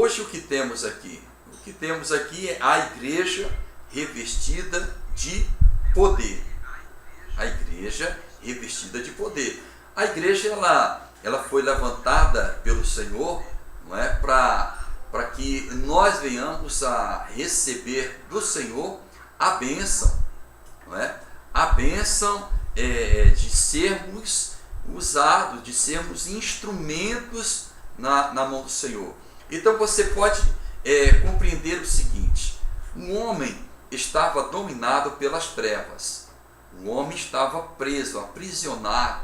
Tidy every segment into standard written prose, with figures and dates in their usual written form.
hoje o que temos aqui? O que temos aqui é a igreja revestida de poder. A igreja revestida de poder. A igreja ela foi levantada pelo Senhor, não é, para que nós venhamos a receber do Senhor a bênção, não é? A bênção de sermos usados, de sermos instrumentos na mão do Senhor. Então você pode compreender o seguinte: o homem estava dominado pelas trevas, o homem estava preso, aprisionado,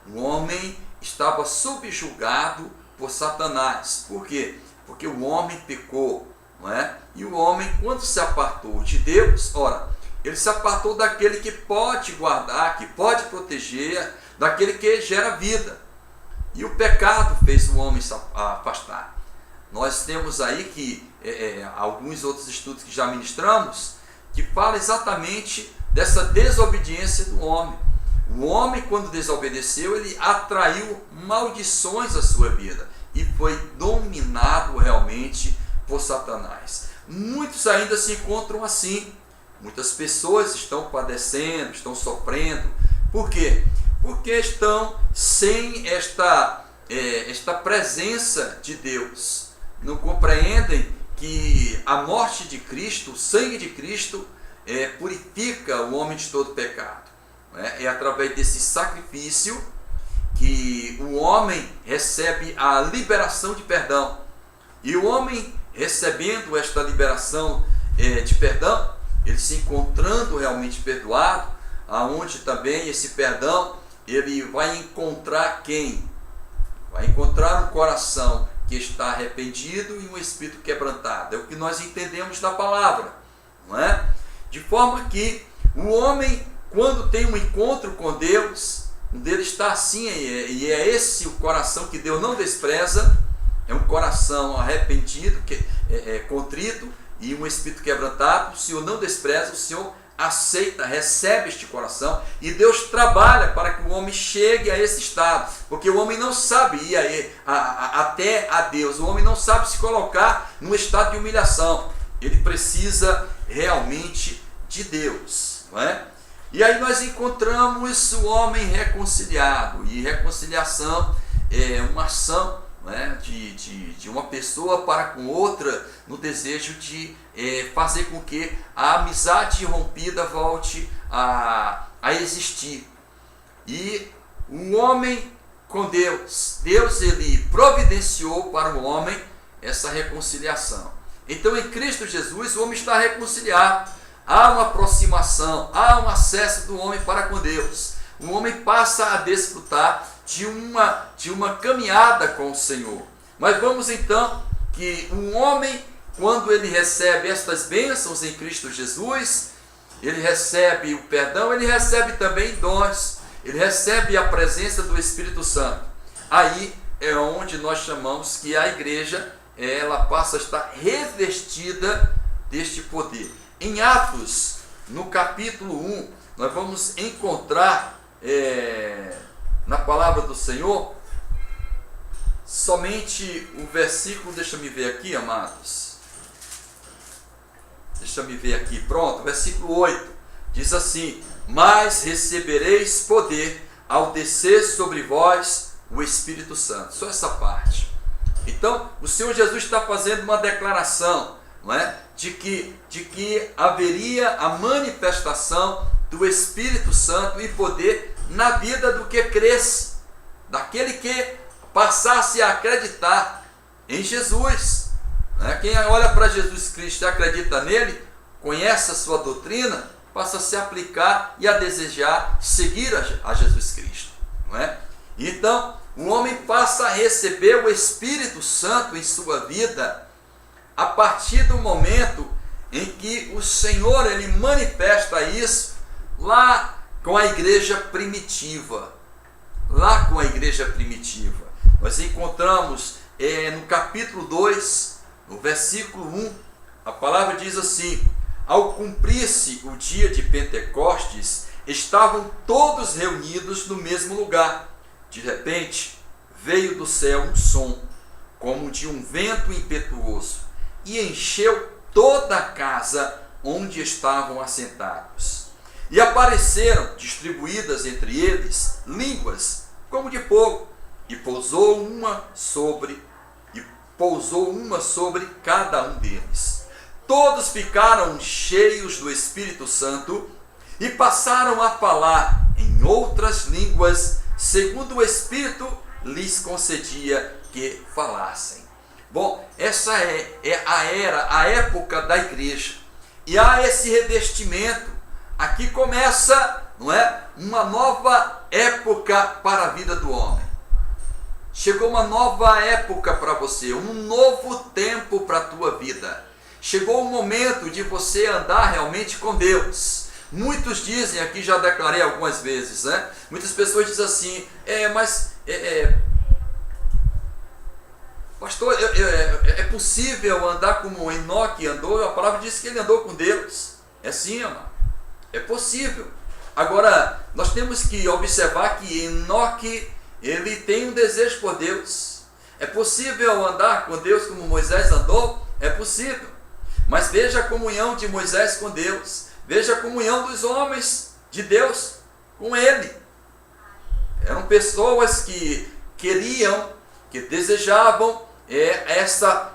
o homem estava subjugado por Satanás. Por quê? Porque o homem pecou, não é? E o homem, quando se apartou de Deus, ora, ele se apartou daquele que pode guardar, que pode proteger, daquele que gera vida. E o pecado fez o homem se afastar. Nós temos aí que alguns outros estudos que já ministramos, que fala exatamente dessa desobediência do homem. O homem, quando desobedeceu, ele atraiu maldições à sua vida e foi dominado realmente por Satanás. Muitos ainda se encontram assim. Muitas pessoas estão padecendo, estão sofrendo. Por quê? Porque estão sem esta presença de Deus. Não compreendem que a morte de Cristo, o sangue de Cristo, purifica o homem de todo pecado. É através desse sacrifício que o homem recebe a liberação de perdão. E o homem, recebendo esta liberação de perdão, ele se encontrando realmente perdoado, aonde também esse perdão, ele vai encontrar quem? Vai encontrar um coração que está arrependido e um espírito quebrantado. É o que nós entendemos da palavra, não é? De forma que o homem, quando tem um encontro com Deus, dele está assim, e é esse o coração que Deus não despreza, é um coração arrependido, contrito, e um espírito quebrantado. O Senhor não despreza, o Senhor aceita, recebe este coração, e Deus trabalha para que o homem chegue a esse estado, porque o homem não sabe ir até a Deus, o homem não sabe se colocar num estado de humilhação, ele precisa realmente de Deus, não é? E aí nós encontramos o homem reconciliado, e reconciliação é uma ação, né, de uma pessoa para com outra, no desejo de fazer com que a amizade rompida volte a existir. E o homem com Deus, ele providenciou para o homem essa reconciliação. Então em Cristo Jesus o homem está reconciliado, há uma aproximação, há um acesso do homem para com Deus. O homem passa a desfrutar de uma caminhada com o Senhor. Mas vamos então que um homem, quando ele recebe estas bênçãos em Cristo Jesus, ele recebe o perdão, ele recebe também dons, ele recebe a presença do Espírito Santo. Aí é onde nós chamamos que a igreja, ela passa a estar revestida deste poder. Em Atos, no capítulo 1, nós vamos encontrar na palavra do Senhor somente o versículo, deixa me ver aqui, amados, deixa me ver aqui, pronto, versículo 8, diz assim: mas recebereis poder ao descer sobre vós o Espírito Santo. Só essa parte. Então o Senhor Jesus está fazendo uma declaração, não é? de que haveria a manifestação do Espírito Santo e poder na vida do que cresce, daquele que passasse a acreditar em Jesus. Quem olha para Jesus Cristo e acredita nele, conhece a sua doutrina, passa a se aplicar e a desejar seguir a Jesus Cristo. Não é? Então, o homem passa a receber o Espírito Santo em sua vida a partir do momento em que o Senhor ele manifesta isso lá com a igreja primitiva. Lá com a igreja primitiva. Nós encontramos no capítulo 2, no versículo 1, a palavra diz assim: ao cumprir-se o dia de Pentecostes, estavam todos reunidos no mesmo lugar. De repente, veio do céu um som, como de um vento impetuoso, e encheu toda a casa onde estavam assentados. E apareceram, distribuídas entre eles, línguas como de fogo, e pousou uma sobre cada um deles. Todos ficaram cheios do Espírito Santo e passaram a falar em outras línguas, segundo o Espírito lhes concedia que falassem. Bom, essa é a época da igreja. E há esse revestimento. Aqui começa, não é, uma nova época para a vida do homem. Chegou uma nova época para você, um novo tempo para a tua vida. Chegou o momento de você andar realmente com Deus. Muitos dizem, aqui já declarei algumas vezes, né? Muitas pessoas dizem assim, pastor, é possível andar como Enoque andou? A palavra diz que ele andou com Deus. É sim, amado. É possível. Agora, nós temos que observar que Enoque, ele tem um desejo por Deus. É possível andar com Deus como Moisés andou? É possível. Mas veja a comunhão de Moisés com Deus. Veja a comunhão dos homens de Deus com ele. Eram pessoas que queriam, que desejavam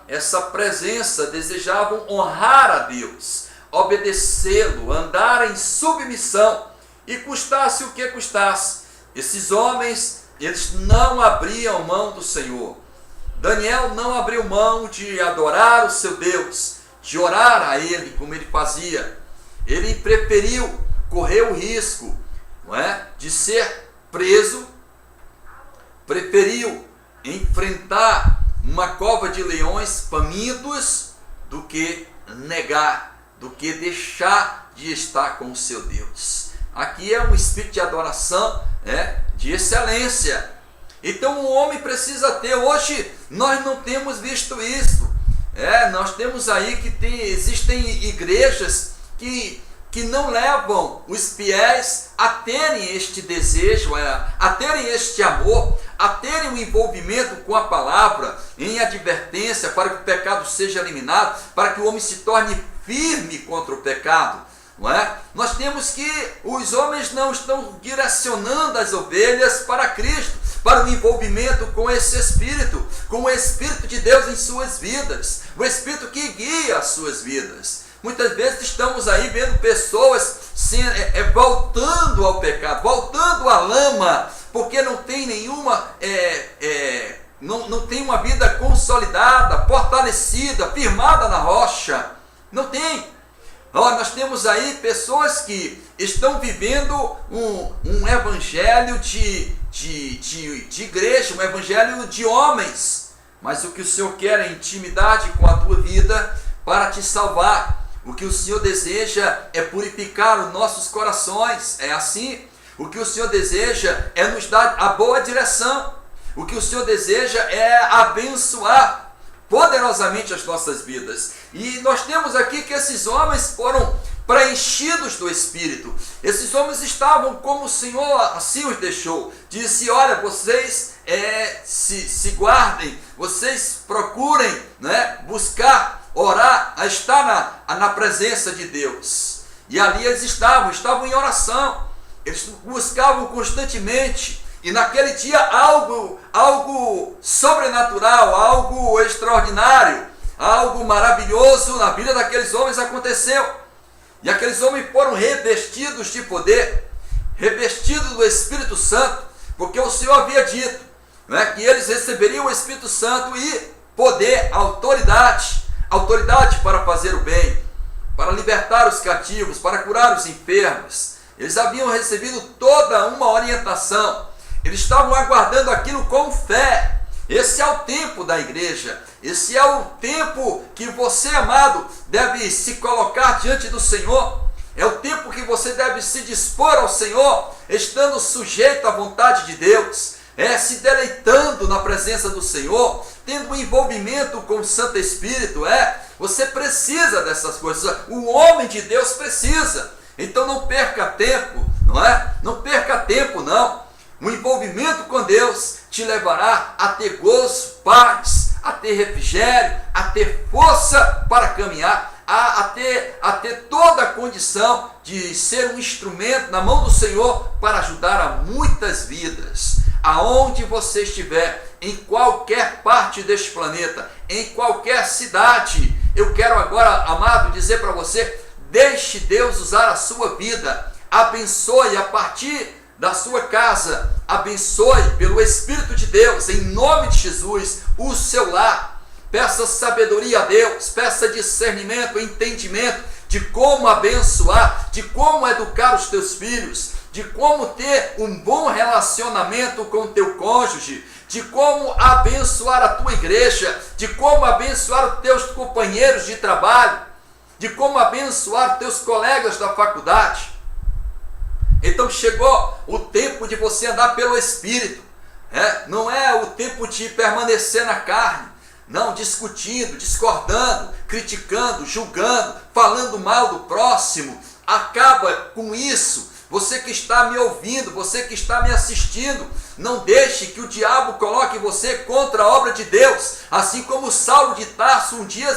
essa presença, desejavam honrar a Deus, obedecê-lo, andar em submissão, e custasse o que custasse. Esses homens, eles não abriam mão do Senhor. Daniel não abriu mão de adorar o seu Deus, de orar a ele como ele fazia. Ele preferiu correr o risco, não é, de ser preso, preferiu enfrentar uma cova de leões famintos do que negar, do que deixar de estar com o seu Deus. Aqui é um espírito de adoração, de excelência. Então o homem precisa ter. Hoje nós não temos visto isso. Nós temos aí que existem igrejas que não levam os fiéis a terem este desejo, a terem este amor, a terem um envolvimento com a palavra, em advertência, para que o pecado seja eliminado, para que o homem se torne firme contra o pecado. Não é? Nós temos que os homens não estão direcionando as ovelhas para Cristo, para o envolvimento com esse Espírito, com o Espírito de Deus em suas vidas, o Espírito que guia as suas vidas. Muitas vezes estamos aí vendo pessoas voltando ao pecado, voltando à lama, porque não tem nenhuma, não tem uma vida consolidada, fortalecida, firmada na rocha. Não tem. Nós temos aí pessoas que estão vivendo um evangelho de igreja, um evangelho de homens, mas o que o Senhor quer é intimidade com a tua vida para te salvar. O que o Senhor deseja é purificar os nossos corações, é assim. O que o Senhor deseja é nos dar a boa direção. O que o Senhor deseja é abençoar poderosamente as nossas vidas. E nós temos aqui que esses homens foram preenchidos do Espírito. Esses homens estavam como o Senhor assim os deixou. Disse, olha, vocês se guardem, vocês procurem, buscar, orar, a estar na presença de Deus. E ali eles estavam em oração. Eles buscavam constantemente. E naquele dia algo sobrenatural, algo extraordinário, algo maravilhoso na vida daqueles homens aconteceu. E aqueles homens foram revestidos de poder, revestidos do Espírito Santo, porque o Senhor havia dito, que eles receberiam o Espírito Santo e poder, autoridade para fazer o bem, para libertar os cativos, para curar os enfermos. Eles haviam recebido toda uma orientação. Eles estavam aguardando aquilo com fé. Esse é o tempo da igreja. Esse é o tempo que você, amado, deve se colocar diante do Senhor. É o tempo que você deve se dispor ao Senhor, estando sujeito à vontade de Deus, se deleitando na presença do Senhor, tendo um envolvimento com o Santo Espírito. Você precisa dessas coisas. O homem de Deus precisa. Então não perca tempo, não é? Não perca tempo, não. O envolvimento com Deus te levará a ter gozo, paz, a ter refrigério, a ter força para caminhar, a ter toda a condição de ser um instrumento na mão do Senhor para ajudar a muitas vidas. Aonde você estiver, em qualquer parte deste planeta, em qualquer cidade, eu quero agora, amado, dizer para você: deixe Deus usar a sua vida, abençoe a partir da sua casa, abençoe pelo Espírito de Deus, em nome de Jesus, o seu lar. Peça sabedoria a Deus, peça discernimento, entendimento de como abençoar, de como educar os teus filhos, de como ter um bom relacionamento com o teu cônjuge, de como abençoar a tua igreja, de como abençoar os teus companheiros de trabalho, de como abençoar os teus colegas da faculdade. Então chegou o tempo de você andar pelo Espírito, não é o tempo de permanecer na carne, não discutindo, discordando, criticando, julgando, falando mal do próximo. Acaba com isso. Você que está me ouvindo, você que está me assistindo, não deixe que o diabo coloque você contra a obra de Deus, assim como Saulo de Tarso um dia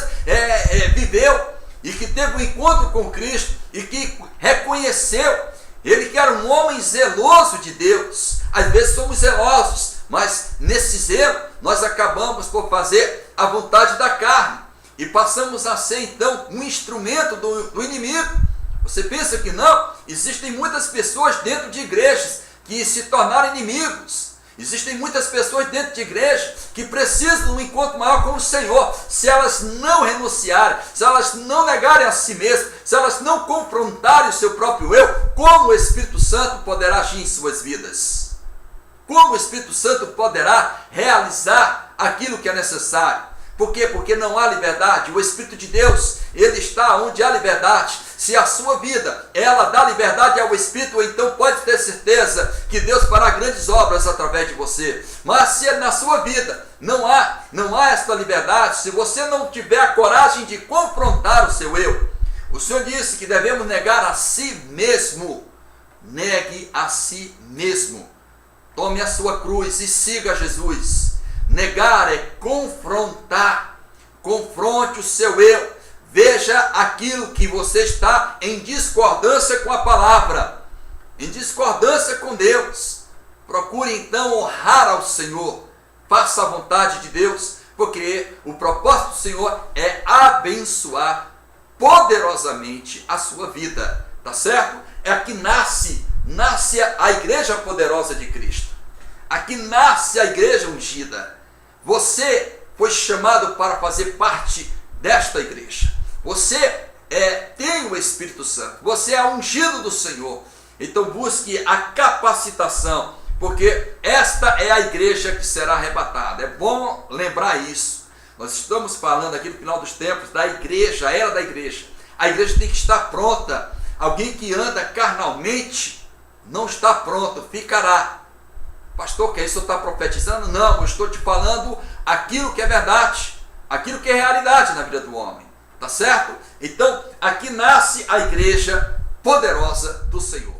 viveu, e que teve um encontro com Cristo, e que reconheceu, ele que era um homem zeloso de Deus. Às vezes somos zelosos, mas nesse zelo nós acabamos por fazer a vontade da carne, e passamos a ser então um instrumento do inimigo. Você pensa que não? Existem muitas pessoas dentro de igrejas que se tornaram inimigos. Existem muitas pessoas dentro de igreja que precisam de um encontro maior com o Senhor. Se elas não renunciarem, se elas não negarem a si mesmas, se elas não confrontarem o seu próprio eu, como o Espírito Santo poderá agir em suas vidas? Como o Espírito Santo poderá realizar aquilo que é necessário? Por quê? Porque não há liberdade. O Espírito de Deus, ele está onde há liberdade. Se a sua vida, ela dá liberdade ao Espírito, então pode ter certeza que Deus fará grandes obras através de você. Mas se na sua vida não há esta liberdade, se você não tiver a coragem de confrontar o seu eu, o Senhor disse que devemos negar a si mesmo. Negue a si mesmo. Tome a sua cruz e siga Jesus. Negar é confrontar. Confronte o seu eu. Veja aquilo que você está em discordância com a palavra, em discordância com Deus. Procure então honrar ao Senhor. Faça a vontade de Deus, porque o propósito do Senhor é abençoar poderosamente a sua vida. Tá certo? É aqui nasce a igreja poderosa de Cristo. Aqui nasce a igreja ungida. Você foi chamado para fazer parte desta igreja. Você tem o Espírito Santo. Você é ungido do Senhor. Então busque a capacitação, porque esta é a igreja que será arrebatada. É bom lembrar isso. Nós estamos falando aqui no final dos tempos da igreja, a era da igreja. A igreja tem que estar pronta. Alguém que anda carnalmente não está pronto, ficará. Pastor, que isso está profetizando? Não, eu estou te falando aquilo que é verdade, aquilo que é realidade na vida do homem. Tá certo? Então, aqui nasce a igreja poderosa do Senhor.